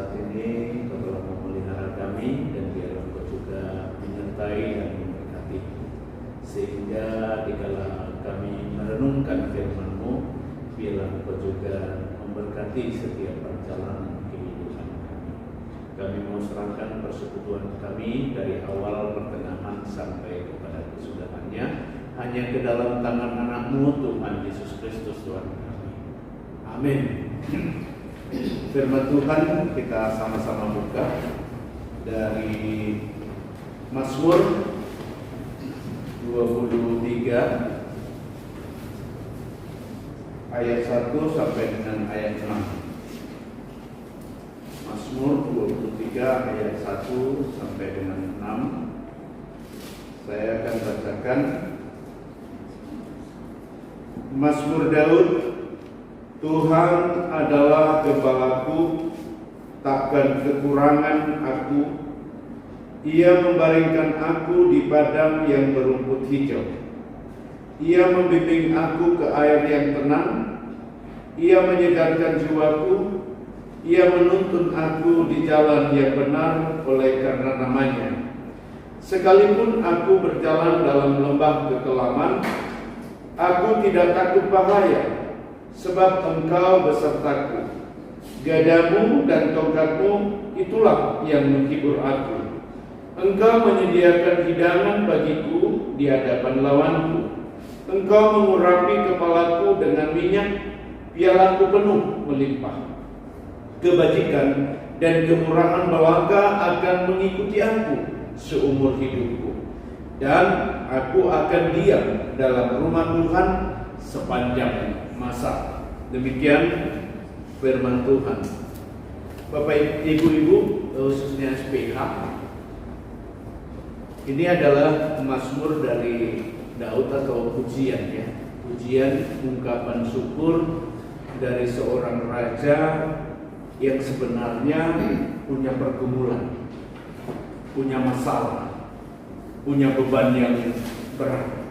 saat ini Engkau telah memelihara kami, dan biar Engkau juga menyertai dan memberkati, sehingga dikala kami merenungkan firman-Mu, biarlah Engkau juga memberkati setiap perjalanan kehidupan kami. Kami mau serahkan persekutuan kami dari awal, pertengahan, sampai kepada kesudahannya hanya ke dalam tangan anak-Mu, Tuhan Yesus Kristus Tuhan kami. Amin. Firman Tuhan kita sama-sama buka dari Mazmur 23 ayat 1 sampai dengan ayat 6. Mazmur 23 ayat 1 sampai dengan 6. Saya akan bacakan. Mazmur Daud. Tuhan adalah gembalaku, takkan kekurangan aku. Ia membaringkan aku di padang yang berumput hijau. Ia membimbing aku ke air yang tenang. Ia menyegarkan jiwaku. Ia menuntun aku di jalan yang benar oleh karena namanya. Sekalipun aku berjalan dalam lembah kekelaman, aku tidak takut bahaya, sebab Engkau besertaku. Gadamu dan tongkatmu itulah yang menghibur aku. Engkau menyediakan hidangan bagiku di hadapan lawanku. Engkau mengurapi kepalaku dengan minyak, pialaku penuh melimpah. Kebajikan dan kemurahan belaka akan mengikuti aku seumur hidupku, dan aku akan diam dalam rumah Tuhan sepanjang masa. Demikian firman Tuhan. Bapak Ibu, khususnya SPH, ini adalah mazmur dari Daud atau pujian, ya. Pujian ungkapan syukur dari seorang raja yang sebenarnya punya pergumulan, punya masalah, punya beban yang berat.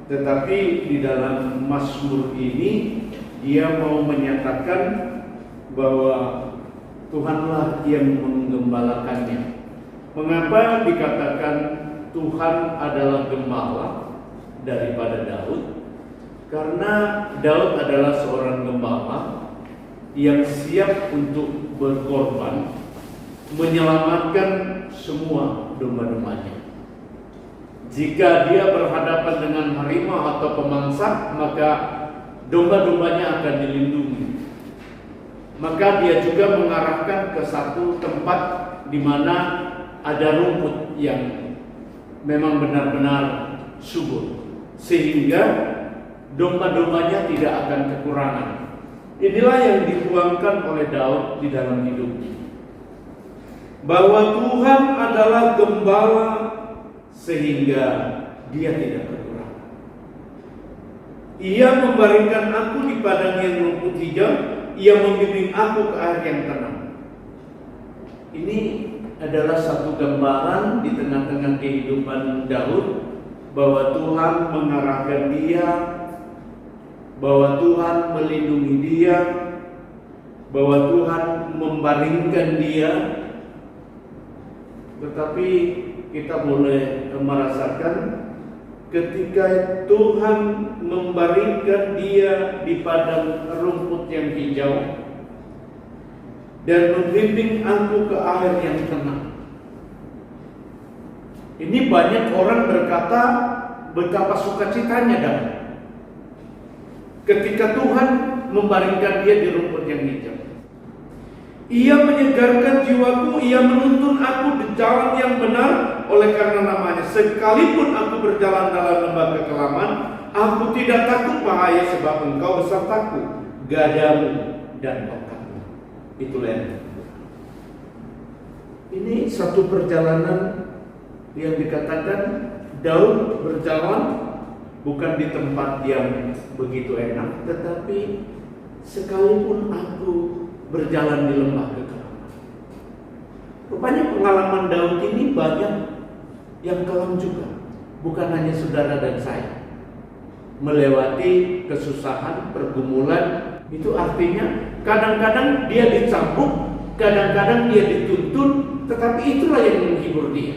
Tetapi di dalam mazmur ini dia mau menyatakan bahwa Tuhanlah yang menggembalakannya. Mengapa dikatakan Tuhan adalah gembala daripada Daud? Karena Daud adalah seorang gembala yang siap untuk berkorban menyelamatkan semua domba-dombanya. Jika dia berhadapan dengan harimau atau pemangsa, maka domba-dombanya akan dilindungi. Maka dia juga mengarahkan ke satu tempat di mana ada rumput yang memang benar-benar subur, sehingga domba-dombanya tidak akan kekurangan. Inilah yang dituangkan oleh Daud di dalam hidupnya, bahwa Tuhan adalah gembala sehingga dia tidak kekurangan. Ia membaringkan aku di padang yang rumput hijau. Ia membimbing aku ke air yang tenang. Ini adalah satu gambaran di tengah-tengah kehidupan Daud, bahwa Tuhan mengarahkan dia, bahwa Tuhan melindungi dia, bahwa Tuhan membaringkan dia. Tetapi kita boleh merasakan ketika Tuhan membaringkan dia di padang rumput yang hijau dan membimbing aku ke air yang tenang. Ini banyak orang berkata betapa sukacitanya Daud ketika Tuhan membaringkan dia di rumput yang hijau. Ia menyegarkan jiwaku, ia menuntun aku di jalan yang benar oleh karena namanya. Sekalipun aku berjalan dalam lembah kekelaman, aku tidak takut bahaya, sebab Engkau besertaku. Gadamu dan tongkatmu itulah yang ini satu perjalanan yang dikatakan Daud berjalan bukan di tempat yang begitu enak, tetapi sekalipun aku berjalan di lembah kekelaman. Rupanya pengalaman Daud ini banyak yang kelam juga, bukan hanya saudara dan saya. Melewati kesusahan, pergumulan, itu artinya kadang-kadang dia dicambuk kadang-kadang dia dituntun, tetapi itulah yang menghibur dia.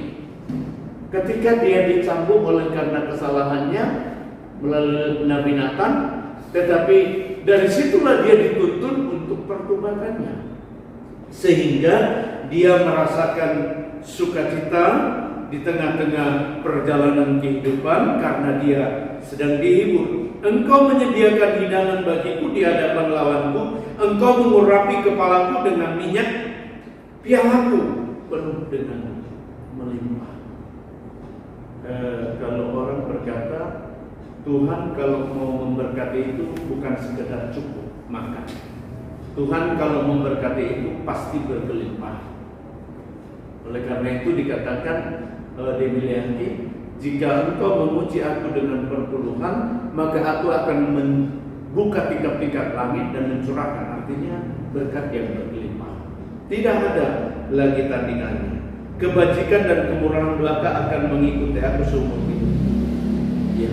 Ketika dia dicambuk oleh karena kesalahannya melalui Nabi Nathan, tetapi dari situlah dia dituntun untuk pertobatannya, sehingga dia merasakan sukacita di tengah-tengah perjalanan kehidupan karena dia sedang dihibur. Engkau menyediakan hidangan bagiku di hadapan lawanku, engkau mengurapi kepalaku dengan minyak, pialaku penuh dengan melimpah. Kalau orang berkata, Tuhan kalau mau memberkati itu bukan sekedar cukup makan. Tuhan kalau memberkati itu pasti berkelimpahan. Oleh karena itu dikatakan Demilianti, jika engkau memuji aku dengan perpuluhan, maka aku akan membuka tingkap-tingkap langit dan mencurahkan, artinya berkat yang berkelimpahan. Tidak ada lagi tandingannya. Kebajikan dan kemurahan belaka akan mengikuti aku seumur hidup. Ya,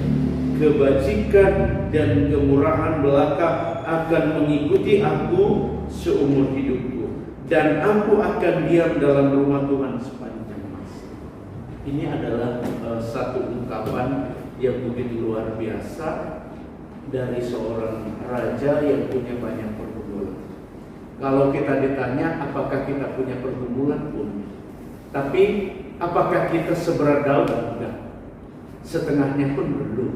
kebajikan dan kemurahan belaka akan mengikuti aku seumur hidupku, dan aku akan diam dalam rumah Tuhan sepanjang masa. Ini adalah satu ungkapan yang begitu luar biasa dari seorang raja yang punya banyak pergumulan. Kalau kita ditanya apakah kita punya pergumulan, pun, tapi apakah kita seberat Daud? Enggak. Setengahnya pun belum.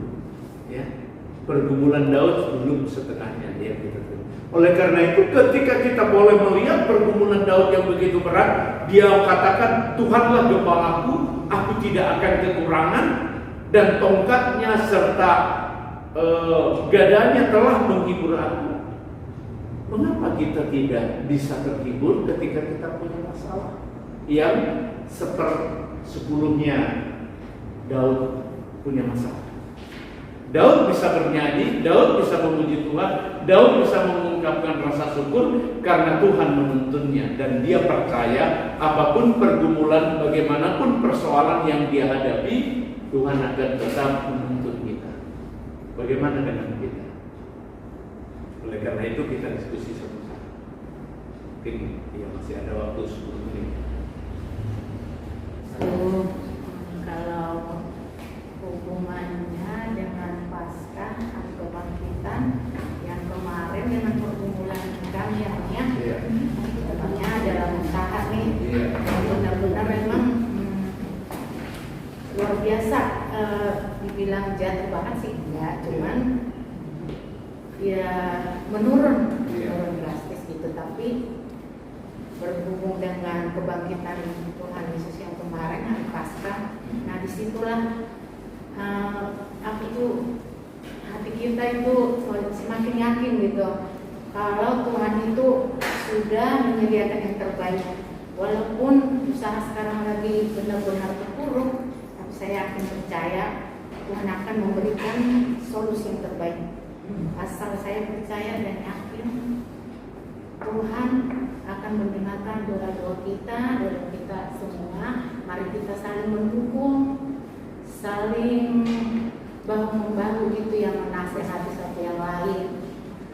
Ya, pergumulan Daud belum setengahnya dia kita. Oleh karena itu, ketika kita boleh melihat pergumulan Daud yang begitu berat, dia katakan, Tuhanlah gembalaku, aku tidak akan kekurangan, dan tongkatnya serta gadanya telah menghibur aku. Mengapa kita tidak bisa terhibur ketika kita punya masalah yang sebelumnya Daud punya masalah? Daud bisa bernyanyi, Daud bisa memuji Tuhan, Daud bisa mengungkapkan rasa syukur karena Tuhan menuntunnya, dan dia percaya apapun pergumulan, bagaimanapun persoalan yang dia hadapi, Tuhan akan tetap menuntun kita. Bagaimana dengan kita? Oleh karena itu kita diskusi sama-sama. Mungkin ya masih ada waktu 10 menit. Kalau hubungannya dengan Paskah atau kebangkitan yang kemarin dengan pergumulan kami yang sebenarnya dalam usaha nih, benar-benar memang luar biasa. Dibilang jatuh banget sih enggak, cuman ya menurun drastis gitu. Tapi berhubung dengan kebangkitan Tuhan Yesus yang kemarin hari Paskah, nah disitulah aku tuh, hati kita itu semakin yakin gitu kalau Tuhan itu sudah menyediakan yang terbaik. Walaupun usaha sekarang lagi benar-benar terpuruk, tapi saya yakin percaya Tuhan akan memberikan solusi yang terbaik. Asal saya percaya dan yakin Tuhan akan mendengarkan doa-doa kita semua. Mari kita saling mendukung, saling bahu-membahu gitu, yang menasehati satu yang lain,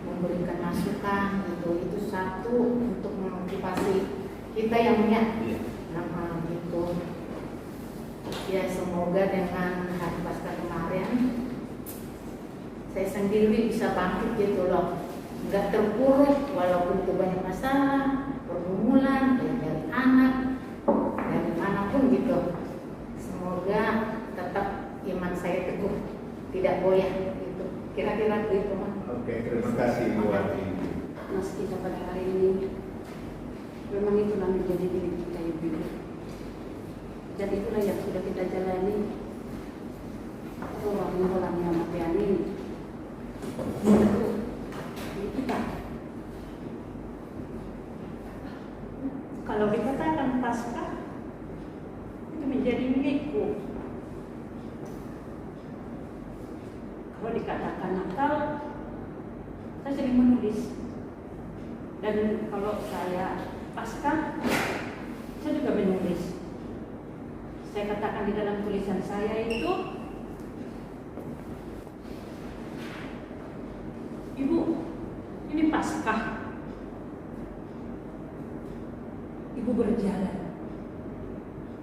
memberikan masukan gitu. Itu satu untuk memotivasi kita yang punya gitu. Ya, semoga dengan hari Paskah kemarin saya sendiri bisa bangkit gitu loh, nggak terpuruk walaupun itu banyak masalah, pergumulan dari anak, dari manapun gitu. Semoga tetap iman saya teguh, tidak goyah gitu. Kira-kira begitu, Mas. Oke, terima kasih Bu Wati. Mas, kita pada hari ini memang itulah menjadi diri kita Ibu. Dan itulah yang sudah kita jalani. Orang yang mati ini kita. Kalau dikatakan Paskah itu menjadi milikku. Kalau dikatakan Natal, saya sering menulis. Dan kalau saya Paskah, saya juga menulis. Saya katakan di dalam tulisan saya itu, Ibu, ini Paskah. berjalan,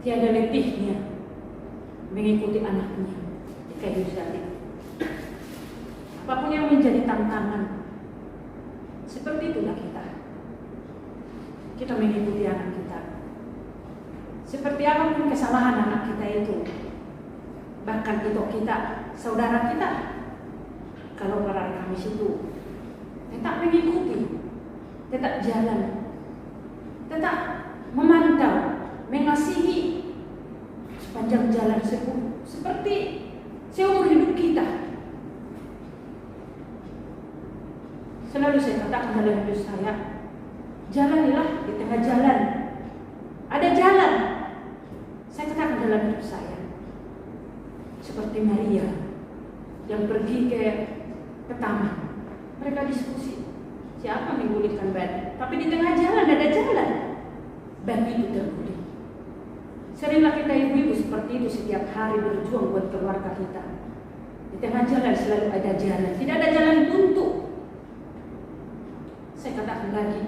tiada letihnya mengikuti anaknya di kayu salib. Apapun yang menjadi tantangan, seperti itulah kita. Kita mengikuti anak kita. Seperti apapun kesalahan anak kita itu, bahkan itu kita, saudara kita, kalau pada Kamis itu tetap mengikuti, tetap jalan, tetap memantau, mengasihi sepanjang jalan seperti seumur hidup kita. Selalu saya katakan dalam hidup saya, jalanilah di tengah jalan. Ada jalan. Saya katakan dalam hidup saya, seperti Maria yang pergi ke taman. Mereka diskusi, siapa menggulingkan batu? Tapi di tengah jalan ada jalan, batu itu terguling. Seringlah kita ibu-ibu seperti itu setiap hari berjuang buat keluarga kita. Di tengah jalan selalu ada jalan, tidak ada jalan buntu. Saya katakan lagi,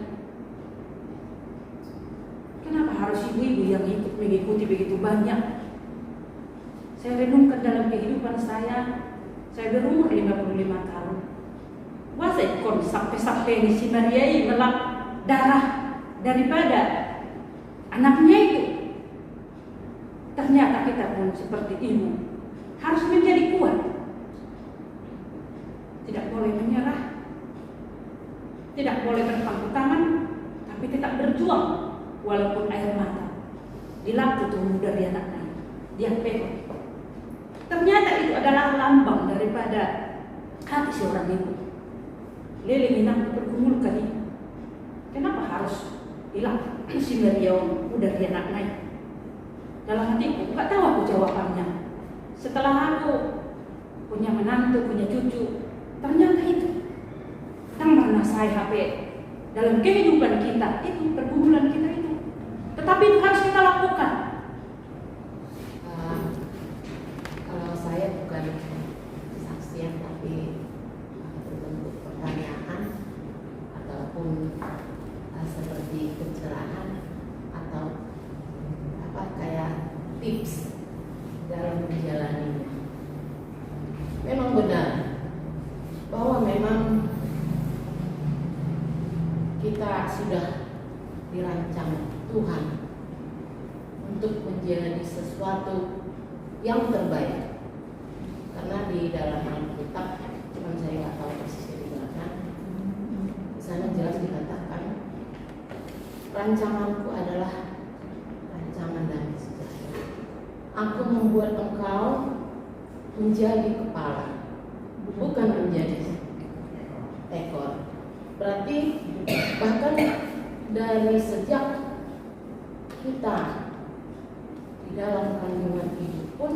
kenapa harus ibu-ibu yang ikut mengikuti begitu banyak? Saya renungkan dalam kehidupan saya berumur 55 tahun. Masa ikon sampai ini si Maria melap darah daripada anaknya itu. Ternyata kita pun seperti ibu harus menjadi kuat. Tidak boleh menyerah, tidak boleh berpangku tangan, tapi tetap berjuang walaupun air mata dilap tumbuh dari anaknya. Dia pekot. Ternyata itu adalah lambang daripada hati seorang ibu. Lele minang bergumul kali. Kenapa harus hilang? Si Maria udah dia anaknya. Dalam hatiku, nggak tahu aku jawabannya. Setelah aku punya menantu, punya cucu, ternyata itu yang pernah saya HP dalam kehidupan kita itu, pergumulan kita itu. Tetapi itu harus kita lakukan. Kalau saya bukan kesaksian tapi berbentuk pertanyaan ataupun seperti pencerahan atau kayak tips dalam menjalaninya. Memang benar bahwa memang kita sudah dirancang Tuhan untuk menjalani sesuatu yang terbaik. Karena di dalam Alkitab, cuman saya nggak tahu persisnya di mana, di sana jelas dikatakan rancanganku adalah rancangan damai sejahtera. Aku membuat engkau menjadi kepala, bukan menjadi ekor. Berarti bahkan dari sejak kita di dalam kandungan ibu pun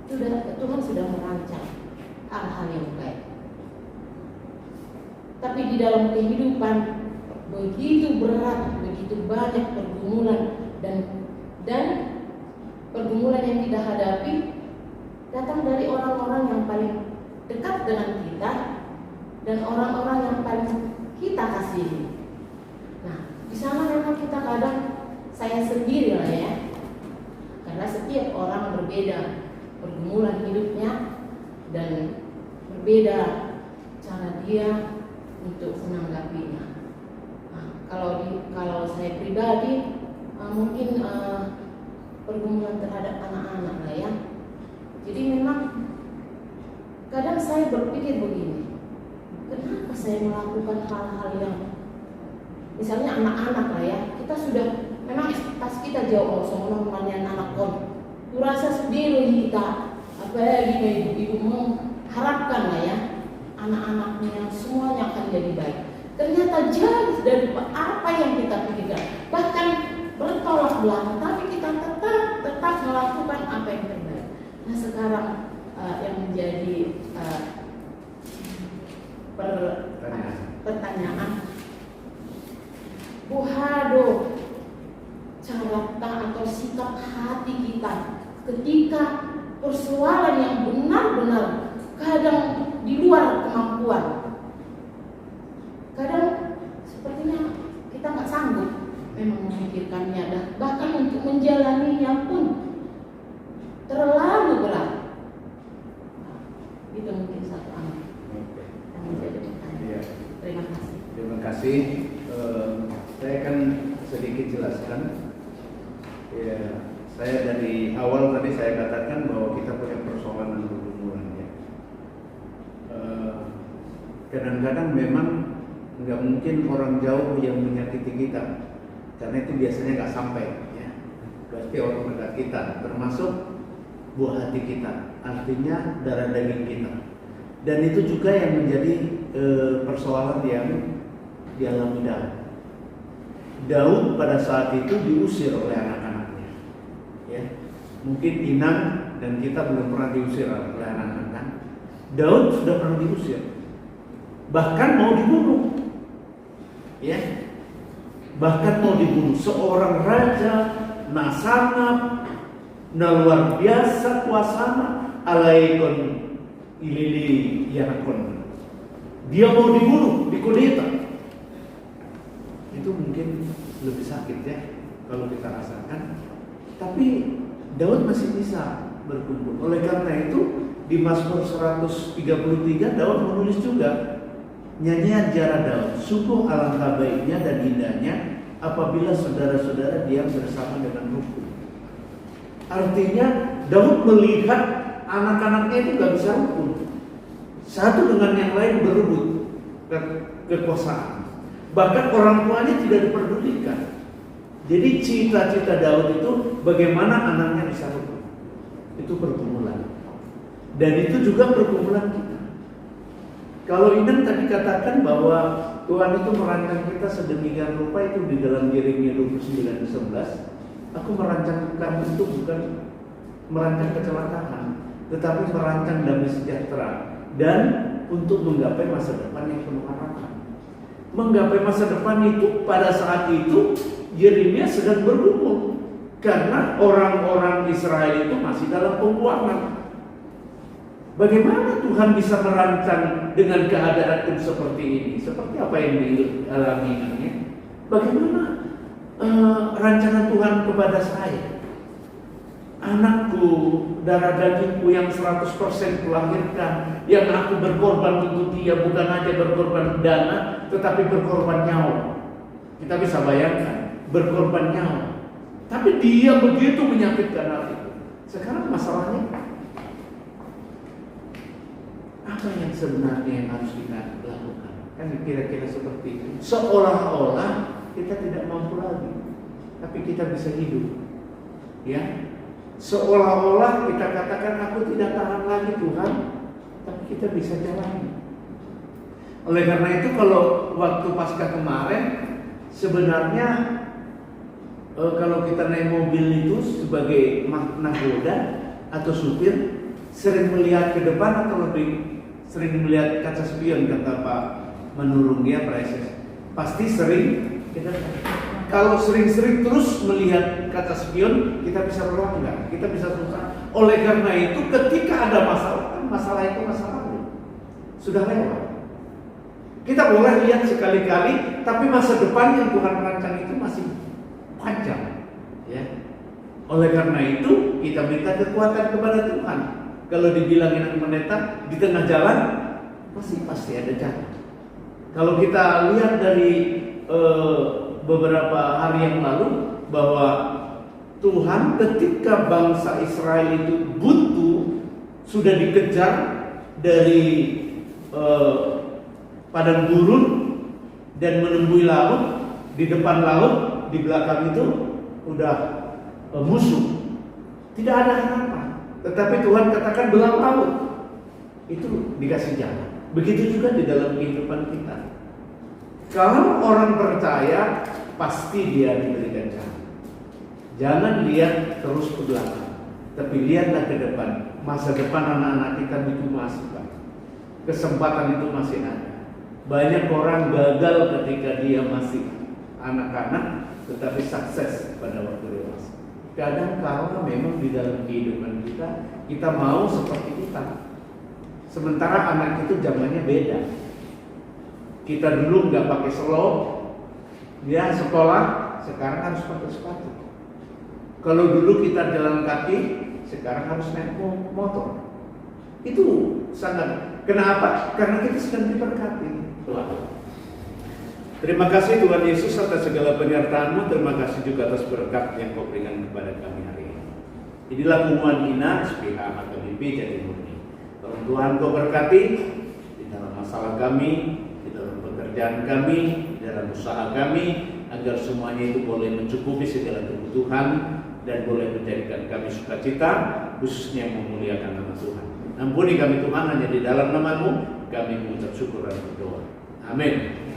Tuhan sudah merancang hal-hal yang baik. Tapi di dalam kehidupan begitu berat, begitu banyak pergumulan dan pergumulan yang kita hadapi datang dari orang-orang yang paling dekat dengan kita dan orang-orang yang paling kita kasihi. Nah, di sana memang kita kadang saya sendiri lah ya, karena setiap orang berbeda pergumulan hidupnya dan berbeda cara dia untuk menanggapinya. Nah, kalau saya pribadi mungkin pergumulan terhadap anak-anak lah ya. Jadi memang kadang saya berpikir begini, kenapa saya melakukan hal-hal yang misalnya anak-anak lah ya, kita sudah memang ekspektasi kita jauh soal namanya anak kon. Kurasa sendiri kita apalagi ibu-ibu mengharapkan lah ya anak-anaknya semuanya akan jadi baik. Ternyata jauh dari apa yang kita pikirkan, bahkan bertolak belakang, tapi kita tetap melakukan apa yang terbaik. Nah sekarang yang menjadi pertanyaan, buhado carata atau sikap hati kita ketika persoalan yang benar-benar kadang di luar kemampuan, kadang sepertinya kita nggak sanggup memang memikirkannya menjalaninya pun terlalu berat. Itu mungkin satu amal yang menjadi pertanyaan. Iya. Terima kasih. Terima kasih. Saya akan sedikit jelaskan. Ya, saya dari awal tadi saya katakan bahwa kita punya persoalan bergumulan ya. Kadang-kadang memang nggak mungkin orang jauh yang menyakiti kita, karena itu biasanya nggak sampai. Ya. Berarti orang dekat kita, termasuk buah hati kita, artinya darah daging kita. Dan itu juga yang menjadi persoalan yang dialami Daud. Daud pada saat itu diusir oleh anak-anaknya. Ya, mungkin Inang dan kita belum pernah diusir oleh anak-anak. Daud sudah pernah diusir, bahkan mau dibunuh. Ya, bahkan mau dibunuh. Seorang raja nasanap, luar biasa kuasana, alaikon ilili yanakon. Dia mau dibunuh, dikudeta. Itu mungkin lebih sakit ya kalau kita rasakan. Tapi Daud masih bisa berkumpul. Oleh karena itu di Mazmur 133 Daud menulis juga nyanyian Jara Daud. Sungguh alangkah baiknya dan indahnya apabila saudara-saudara diam bersama dengan rukun. Artinya Daud melihat anak-anaknya itu gak bisa rukun. Satu dengan yang lain berebut kekuasaan. Bahkan orang tuanya tidak diperdulikan. Jadi cita-cita Daud itu bagaimana anaknya bisa rukun. Itu pergumulan. Dan itu juga pergumulan kita. Kalau Inen tadi katakan bahwa Tuhan itu merancang kita sedemikian rupa, itu di dalam Yeremia 29:11. Aku merancang kamu itu bukan merancang kecelakaan, tetapi merancang damai sejahtera dan untuk menggapai masa depan yang penuh harapan. Menggapai masa depan itu pada saat itu Yeremia sedang bergumul karena orang-orang Israel itu masih dalam pembuangan. Bagaimana Tuhan bisa merancang dengan keadaan seperti ini? Seperti apa yang dialaminya? Bagaimana rancangan Tuhan kepada saya? Anakku, darah dagingku yang 100% kulahirkan, yang aku berkorban untuk dia, bukan hanya berkorban dana, tetapi berkorban nyawa. Kita bisa bayangkan, berkorban nyawa. Tapi dia begitu menyakitkan hati. Sekarang masalahnya, apa yang sebenarnya yang harus kita lakukan? Kan kira-kira seperti itu. Seolah-olah kita tidak mampu lagi, tapi kita bisa hidup. Ya, seolah-olah kita katakan aku tidak tahan lagi Tuhan, tapi kita bisa jalani. Oleh karena itu kalau waktu Paskah kemarin sebenarnya kalau kita naik mobil itu sebagai nahkoda atau supir sering melihat ke depan atau lebih sering melihat kaca spion, kata Pak Menurung dia Preses. Pasti sering kita. Kalau sering-sering terus melihat kaca spion, kita bisa berlanggar, kita bisa susah. Oleh karena itu ketika ada masalah, kan masalah itu masalah sudah lewat. Kita boleh lihat sekali-kali, tapi masa depan yang Tuhan rancang itu masih panjang. Ya. Oleh karena itu kita minta kekuatan kepada Tuhan. Kalau dibilangin pendeta di tengah jalan, pasti ada jalan. Kalau kita lihat dari beberapa hari yang lalu bahwa Tuhan ketika bangsa Israel itu buntu, sudah dikejar dari padang gurun dan menemui laut, di depan laut, di belakang itu udah musuh. Tidak ada harapan. Tetapi Tuhan katakan belah laut, itu dikasih jalan. Begitu juga di dalam kehidupan kita. Kalau orang percaya, pasti dia diberikan jalan. Jangan lihat terus ke belakang, tapi lihatlah ke depan. Masa depan anak-anak kita itu masih banyak. Kesempatan itu masih ada. Banyak orang gagal ketika dia masih anak-anak, tetapi sukses pada waktu dewasa. Kadang kala memang di dalam kehidupan kita mau seperti kita. Sementara anak itu zamannya beda. Kita dulu nggak pakai selop, dia sekolah sekarang harus pakai sepatu. Kalau dulu kita jalan kaki, sekarang harus naik motor. Itu sangat. Kenapa? Karena kita sedang diberkati. Terima kasih Tuhan Yesus atas segala penyertaan-Mu. Terima kasih juga atas berkat yang Kau berikan kepada kami hari ini. Inilah pengumuman Ina SPH HKBP Jatimurni. Tolong Tuhan Kau berkati di dalam masalah kami, di dalam pekerjaan kami, di dalam usaha kami, agar semuanya itu boleh mencukupi segala kebutuhan dan boleh menjadikan kami sukacita, khususnya memuliakan nama Tuhan. Ampuni kami Tuhan, hanya di dalam nama-Mu kami mengucap syukur dan berdoa. Amin.